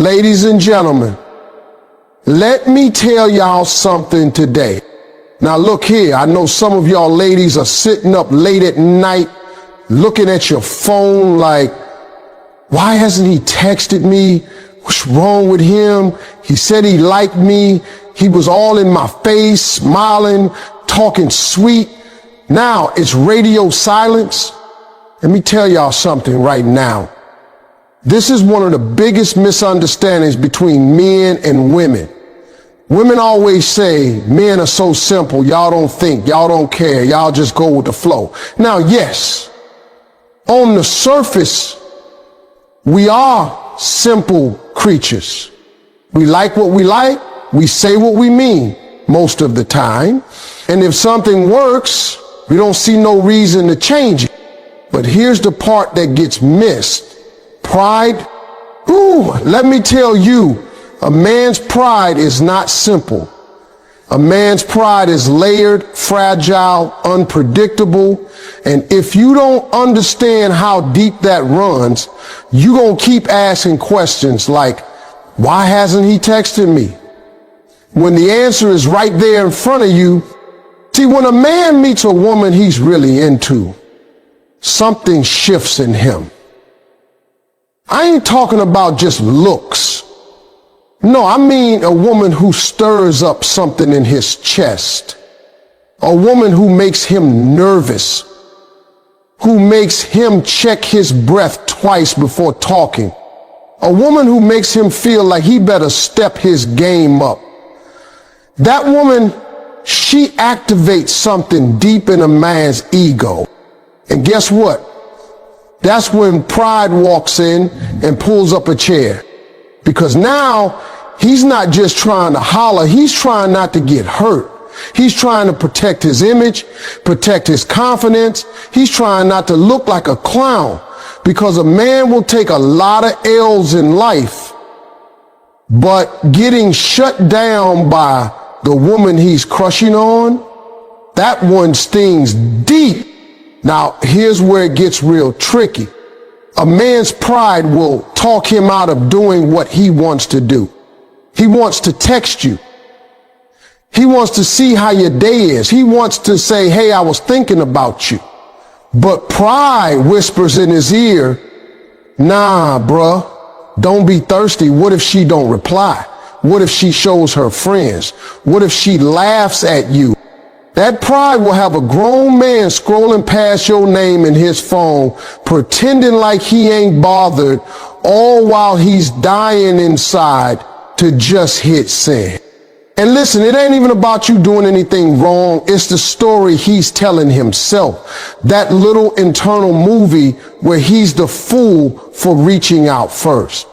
Ladies and gentlemen, let me tell y'all something today. Now look here, I know some of y'all ladies are sitting up late at night looking at your phone like, why hasn't he texted me? What's wrong with him? He said he liked me. He was all in my face, smiling, talking sweet. Now it's radio silence. Let me tell y'all something right now. This is one of the biggest misunderstandings between men and women. Women always say, men are so simple, y'all don't think, y'all don't care, y'all just go with the flow. Now, yes, on the surface, we are simple creatures. We like what we like, we say what we mean most of the time, and if something works, we don't see no reason to change it. But here's the part that gets missed. Pride. Ooh, let me tell you, a man's pride is not simple. A man's pride is layered, fragile, unpredictable, and if you don't understand how deep that runs, you're gonna keep asking questions like, why hasn't he texted me? When the answer is right there in front of you. See, when a man meets a woman he's really into, something shifts in him. I ain't talking about just looks. No, I mean a woman who stirs up something in his chest. A woman who makes him nervous. Who makes him check his breath twice before talking. A woman who makes him feel like he better step his game up. That woman, she activates something deep in a man's ego. And guess what? That's when pride walks in and pulls up a chair. Because now, he's not just trying to holler, he's trying not to get hurt. He's trying to protect his image, protect his confidence. He's trying not to look like a clown. Because a man will take a lot of L's in life, but getting shut down by the woman he's crushing on, that one stings deep. Now, here's where it gets real tricky. A man's pride will talk him out of doing what he wants to do. He wants to text you. He wants to see how your day is. He wants to say, hey, I was thinking about you. But pride whispers in his ear, nah, bruh, don't be thirsty. What if she don't reply? What if she shows her friends? What if she laughs at you? That pride will have a grown man scrolling past your name in his phone, pretending like he ain't bothered, all while he's dying inside to just hit send. And listen, it ain't even about you doing anything wrong. It's the story he's telling himself. That little internal movie where he's the fool for reaching out first.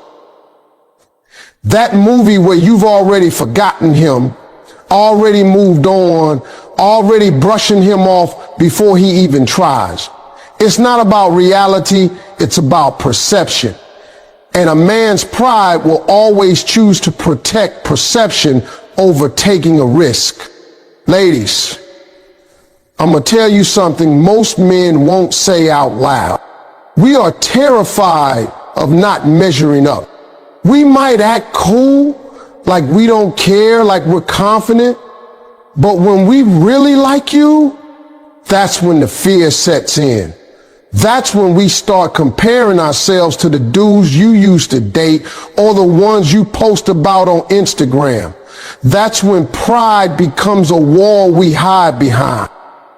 That movie where you've already forgotten him, already moved on, already brushing him off before he even tries. It's not about reality, it's about perception. And a man's pride will always choose to protect perception over taking a risk. Ladies, I'm gonna tell you something most men won't say out loud. We are terrified of not measuring up. We might act cool, like we don't care, like we're confident, but when we really like you, that's when the fear sets in. That's when we start comparing ourselves to the dudes you used to date or the ones you post about on Instagram. That's when pride becomes a wall we hide behind.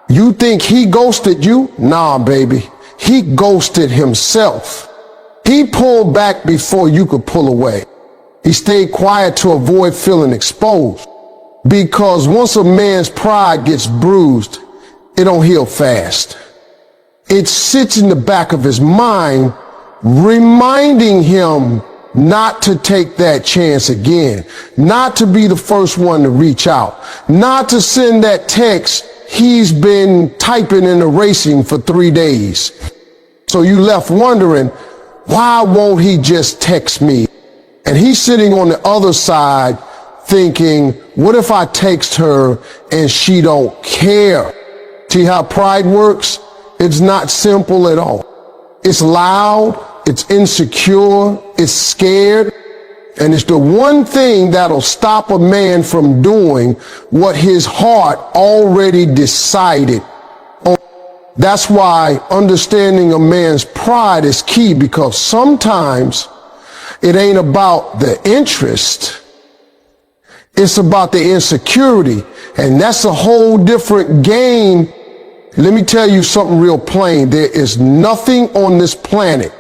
You think he ghosted you? Nah, baby. He ghosted himself. He pulled back before you could pull away. He stayed quiet to avoid feeling exposed. Because once a man's pride gets bruised, it don't heal fast. It sits in the back of his mind, reminding him not to take that chance again, not to be the first one to reach out, not to send that text he's been typing and erasing for 3 days. So you left wondering, why won't he just text me? And he's sitting on the other side thinking, what if I text her and she don't care? See how pride works? It's not simple at all. It's loud, it's insecure, it's scared. And it's the one thing that'll stop a man from doing what his heart already decided on. That's why understanding a man's pride is key, because sometimes it ain't about the interest, it's about the insecurity. And that's a whole different game. Let me tell you something real plain. There is nothing on this planet,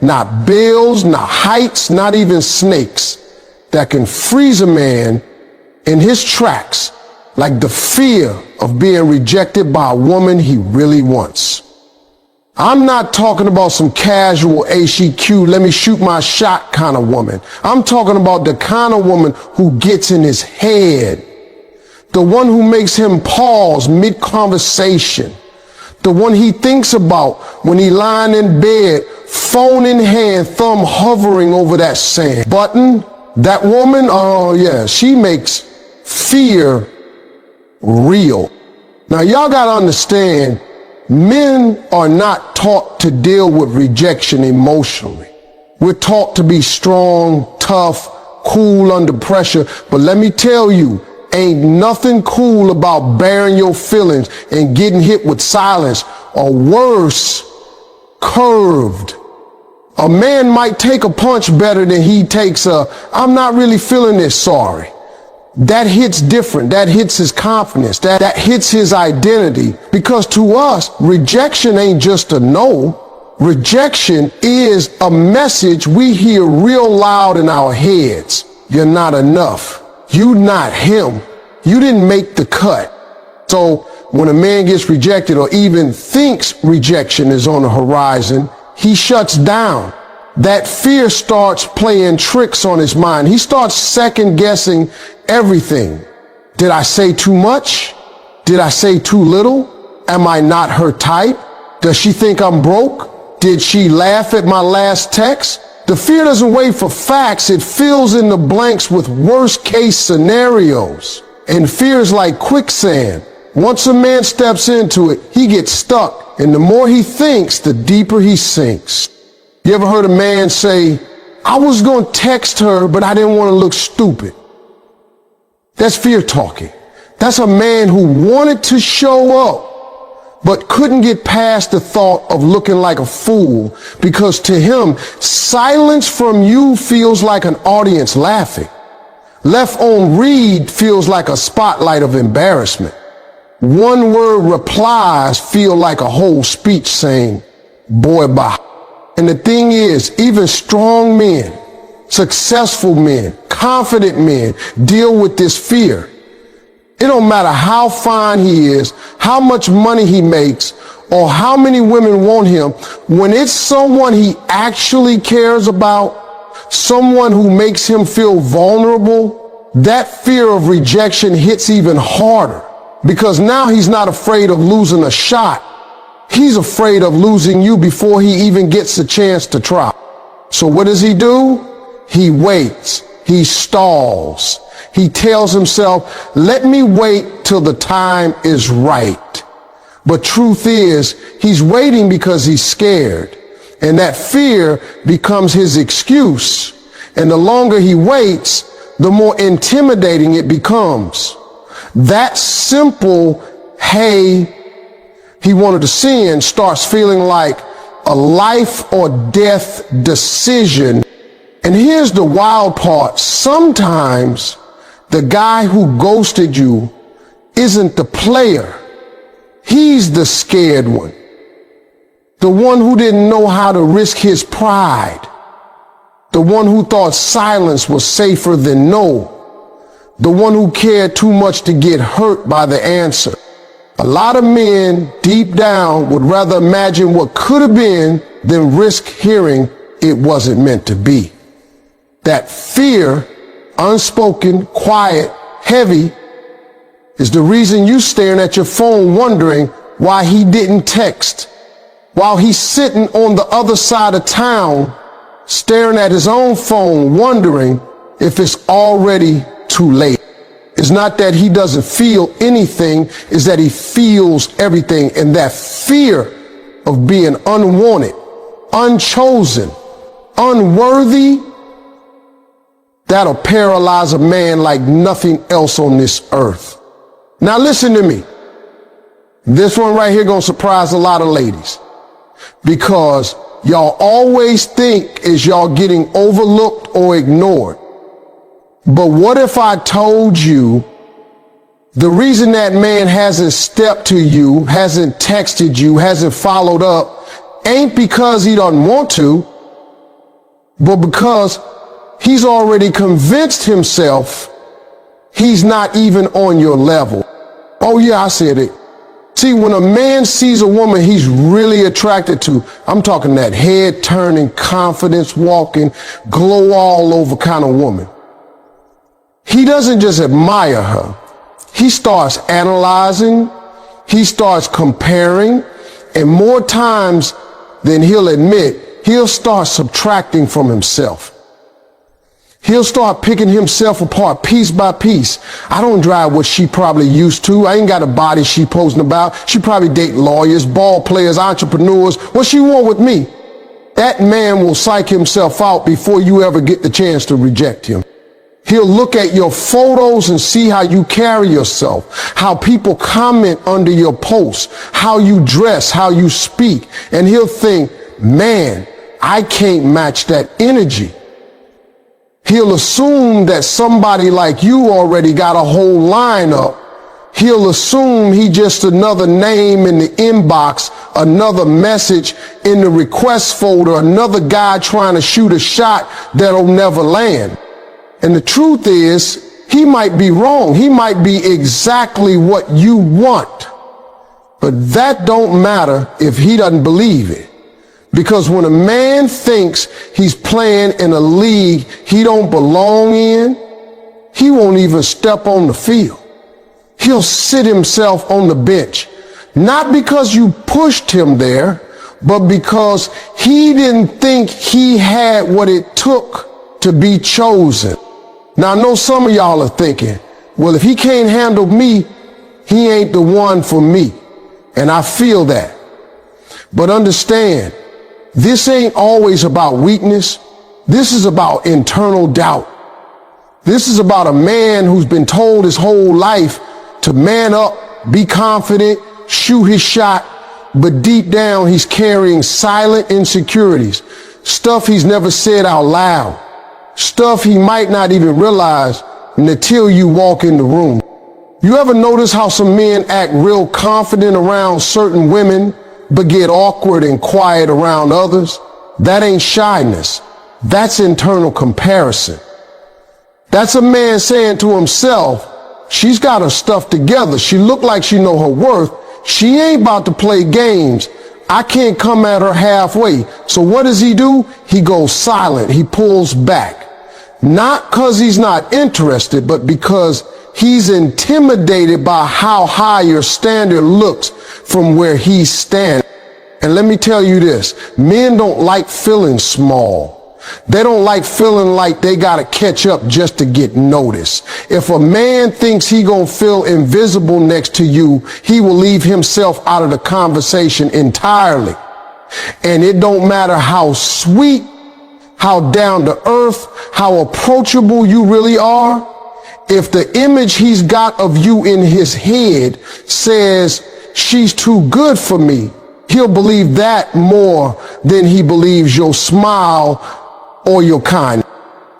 not bills, not heights, not even snakes, that can freeze a man in his tracks like the fear of being rejected by a woman he really wants. I'm not talking about some casual HEQ, let me shoot my shot kind of woman. I'm talking about the kind of woman who gets in his head, the one who makes him pause mid-conversation, the one he thinks about when he lying in bed, phone in hand, thumb hovering over that sand button. That woman, oh yeah, she makes fear real. Now y'all gotta understand, men are not taught to deal with rejection emotionally. We're taught to be strong, tough, cool under pressure. But let me tell you, ain't nothing cool about bearing your feelings and getting hit with silence, or worse, curved. A man might take a punch better than he takes a, I'm not really feeling this, sorry. That hits different. That hits his confidence. That hits his identity. Because to us, rejection ain't just a no. Rejection is a message we hear real loud in our heads. You're not enough. You not him. You didn't make the cut. So when a man gets rejected or even thinks rejection is on the horizon, he shuts down. That fear starts playing tricks on his mind. He starts second guessing everything. Did I say too much? Did I say too little? Am I not her type? Does she think I'm broke? Did she laugh at my last text? The fear doesn't wait for facts. It fills in the blanks with worst case scenarios. And fear is like quicksand. Once a man steps into it, he gets stuck. And the more he thinks, the deeper he sinks. You ever heard a man say, I was going to text her, but I didn't want to look stupid? That's fear talking. That's a man who wanted to show up, but couldn't get past the thought of looking like a fool, because to him, silence from you feels like an audience laughing. Left on read feels like a spotlight of embarrassment. One word replies feel like a whole speech saying, boy, bye. And the thing is, even strong men, successful men, confident men deal with this fear. It don't matter how fine he is, how much money he makes, or how many women want him. When it's someone he actually cares about, someone who makes him feel vulnerable, that fear of rejection hits even harder, because now he's not afraid of losing a shot. He's afraid of losing you before he even gets a chance to try. So what does he do? He waits. He stalls. He tells himself, let me wait till the time is right. But truth is, he's waiting because he's scared. And that fear becomes his excuse. And the longer he waits, the more intimidating it becomes. That simple, hey, he wanted to sin starts feeling like a life or death decision. And here's the wild part. Sometimes the guy who ghosted you isn't the player. He's the scared one. The one who didn't know how to risk his pride. The one who thought silence was safer than no. The one who cared too much to get hurt by the answer. A lot of men deep down would rather imagine what could have been than risk hearing it wasn't meant to be. That fear, unspoken, quiet, heavy, is the reason you staring at your phone wondering why he didn't text, while he's sitting on the other side of town staring at his own phone wondering if it's already too late. It's not that he doesn't feel anything, it's that he feels everything. And that fear of being unwanted, unchosen, unworthy That'll paralyze a man like nothing else on this earth. Now listen to me. This one right here gonna surprise a lot of ladies, because y'all always think is y'all getting overlooked or ignored. But what if I told you the reason that man hasn't stepped to you, hasn't texted you, hasn't followed up, ain't because he doesn't want to, but because he's already convinced himself he's not even on your level. Oh yeah, I said it. See, when a man sees a woman he's really attracted to, I'm talking that head turning, confidence walking, glow all over kind of woman. He doesn't just admire her. He starts analyzing, he starts comparing, and more times than he'll admit, he'll start subtracting from himself. He'll start picking himself apart piece by piece. I don't drive what she probably used to. I ain't got a body she posting about. She probably date lawyers, ball players, entrepreneurs. What she want with me? That man will psych himself out before you ever get the chance to reject him. He'll look at your photos and see how you carry yourself, how people comment under your posts, how you dress, how you speak, and he'll think, man, I can't match that energy. He'll assume that somebody like you already got a whole lineup. He'll assume he just another name in the inbox, another message in the request folder, another guy trying to shoot a shot that'll never land. And the truth is, he might be wrong. He might be exactly what you want. But that don't matter if he doesn't believe it. Because when a man thinks he's playing in a league he don't belong in, he won't even step on the field. He'll sit himself on the bench. Not because you pushed him there, but because he didn't think he had what it took to be chosen. Now, I know some of y'all are thinking, well, if he can't handle me, he ain't the one for me. And I feel that. But understand, this ain't always about weakness. This is about internal doubt. This is about a man who's been told his whole life to man up, be confident, shoot his shot, but deep down he's carrying silent insecurities, stuff he's never said out loud. Stuff he might not even realize until you walk in the room. You ever notice how some men act real confident around certain women, but get awkward and quiet around others? That ain't shyness. That's internal comparison. That's a man saying to himself, she's got her stuff together. She look like she know her worth. She ain't about to play games. I can't come at her halfway. So what does he do? He goes silent. He pulls back. Not because he's not interested, but because he's intimidated by how high your standard looks from where he's standing. And let me tell you this, men don't like feeling small. They don't like feeling like they gotta catch up just to get noticed. If a man thinks he gonna feel invisible next to you, he will leave himself out of the conversation entirely. And it don't matter how sweet, how down to earth, how approachable you really are. If the image he's got of you in his head says she's too good for me, he'll believe that more than he believes your smile or your kindness.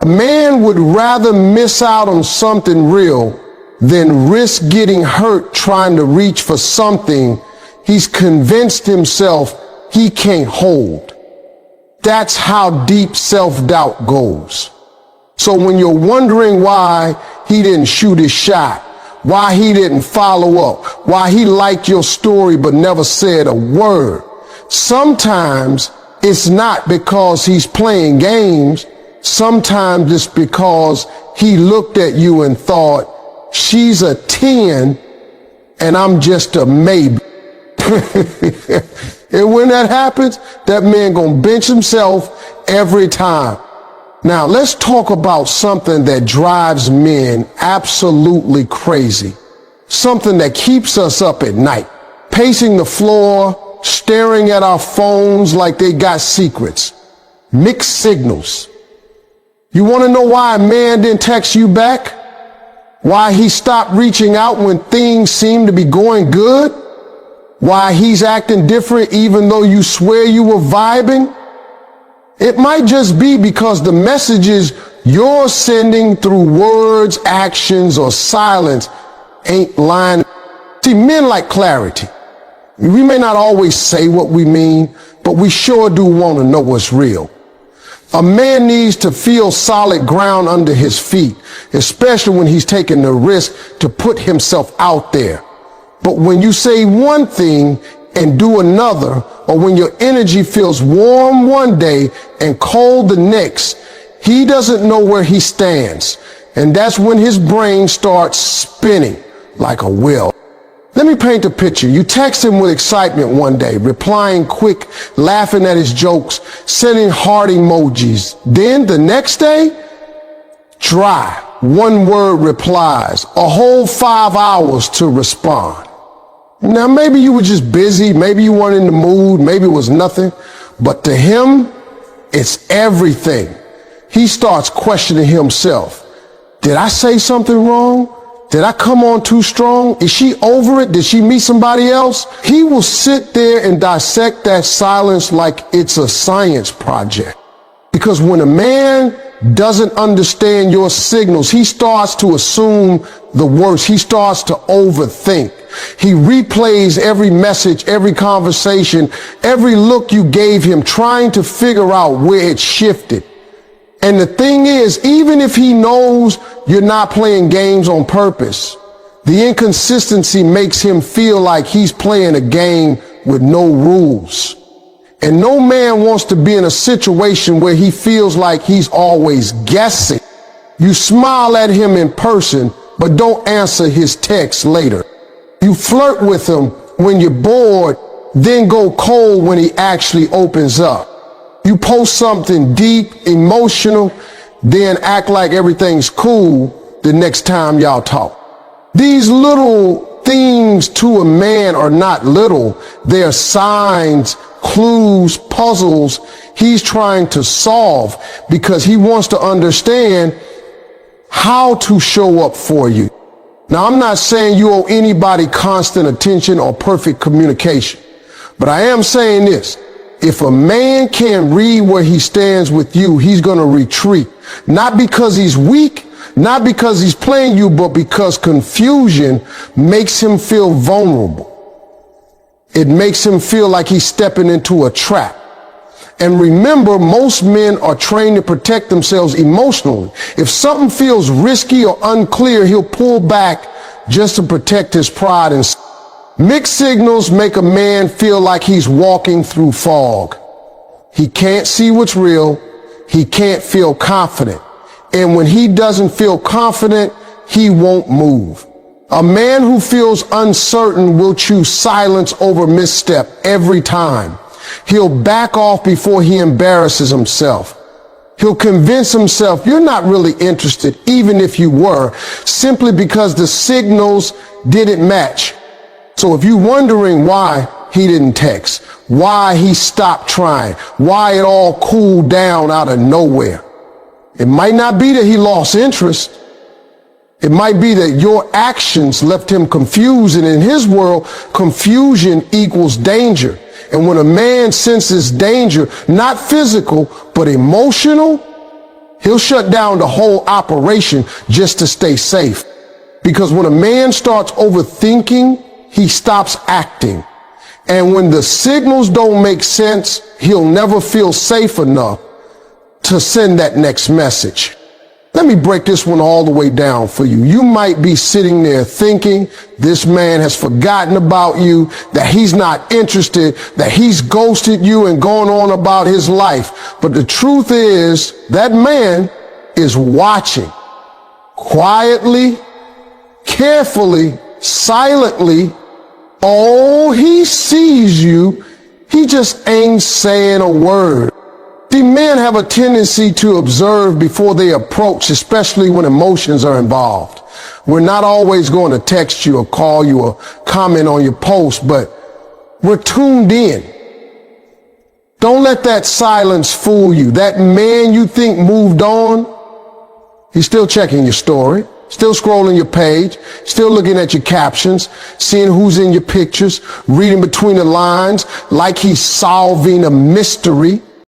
A man would rather miss out on something real than risk getting hurt trying to reach for something he's convinced himself he can't hold. That's how deep self-doubt goes. So when you're wondering why he didn't shoot his shot, why he didn't follow up, why he liked your story but never said a word, sometimes it's not because he's playing games. Sometimes it's because he looked at you and thought, she's a 10 and I'm just a maybe. And when that happens, that man gonna bench himself every time. Now, let's talk about something that drives men absolutely crazy. Something that keeps us up at night. Pacing the floor, staring at our phones like they got secrets. Mixed signals. You want to know why a man didn't text you back? Why he stopped reaching out when things seem to be going good? Why he's acting different even though you swear you were vibing? It might just be because the messages you're sending through words, actions, or silence ain't lining. See, men like clarity. We may not always say what we mean, but we sure do want to know what's real. A man needs to feel solid ground under his feet, especially when he's taking the risk to put himself out there. But when you say one thing and do another, or when your energy feels warm one day and cold the next, he doesn't know where he stands. And that's when his brain starts spinning like a wheel. Let me paint a picture. You text him with excitement one day, replying quick, laughing at his jokes, sending heart emojis. Then the next day, dry, one-word replies, a whole 5 hours to respond. Now, maybe you were just busy, maybe you weren't in the mood, maybe it was nothing, but to him, it's everything. He starts questioning himself. Did I say something wrong? Did I come on too strong? Is she over it? Did she meet somebody else? He will sit there and dissect that silence like it's a science project. Because when a man doesn't understand your signals, he starts to assume the worst. He starts to overthink. He replays every message, every conversation, every look you gave him, trying to figure out where it shifted. And the thing is, even if he knows you're not playing games on purpose, the inconsistency makes him feel like he's playing a game with no rules. And no man wants to be in a situation where he feels like he's always guessing. You smile at him in person, but don't answer his texts later. You flirt with him when you're bored, then go cold when he actually opens up. You post something deep, emotional, then act like everything's cool the next time y'all talk. These little things to a man are not little. They're signs, clues, puzzles he's trying to solve because he wants to understand how to show up for you. Now, I'm not saying you owe anybody constant attention or perfect communication, but I am saying this. If a man can't read where he stands with you, he's going to retreat. Not because he's weak, not because he's playing you, but because confusion makes him feel vulnerable. It makes him feel like he's stepping into a trap. And remember, most men are trained to protect themselves emotionally. If something feels risky or unclear, he'll pull back just to protect his pride and mixed signals make a man feel like he's walking through fog. He can't see what's real. He can't feel confident. And when he doesn't feel confident, he won't move. A man who feels uncertain will choose silence over misstep every time. He'll back off before he embarrasses himself. He'll convince himself you're not really interested, even if you were, simply because the signals didn't match. So if you're wondering why he didn't text, why he stopped trying, why it all cooled down out of nowhere, it might not be that he lost interest. It might be that your actions left him confused, and in his world, confusion equals danger. And when a man senses danger, not physical, but emotional, he'll shut down the whole operation just to stay safe. Because when a man starts overthinking, he stops acting. And when the signals don't make sense, he'll never feel safe enough to send that next message. Let me break this one all the way down for you. You might be sitting there thinking this man has forgotten about you, that he's not interested, that he's ghosted you and gone on about his life. But the truth is that man is watching quietly, carefully, silently. Oh, he sees you. He just ain't saying a word. See, men have a tendency to observe before they approach, especially when emotions are involved. We're not always going to text you or call you or comment on your post, but we're tuned in. Don't let that silence fool you. That man you think moved on, He's still checking your story, still scrolling your page, still looking at your captions, seeing who's in your pictures, reading between the lines like he's solving a mystery.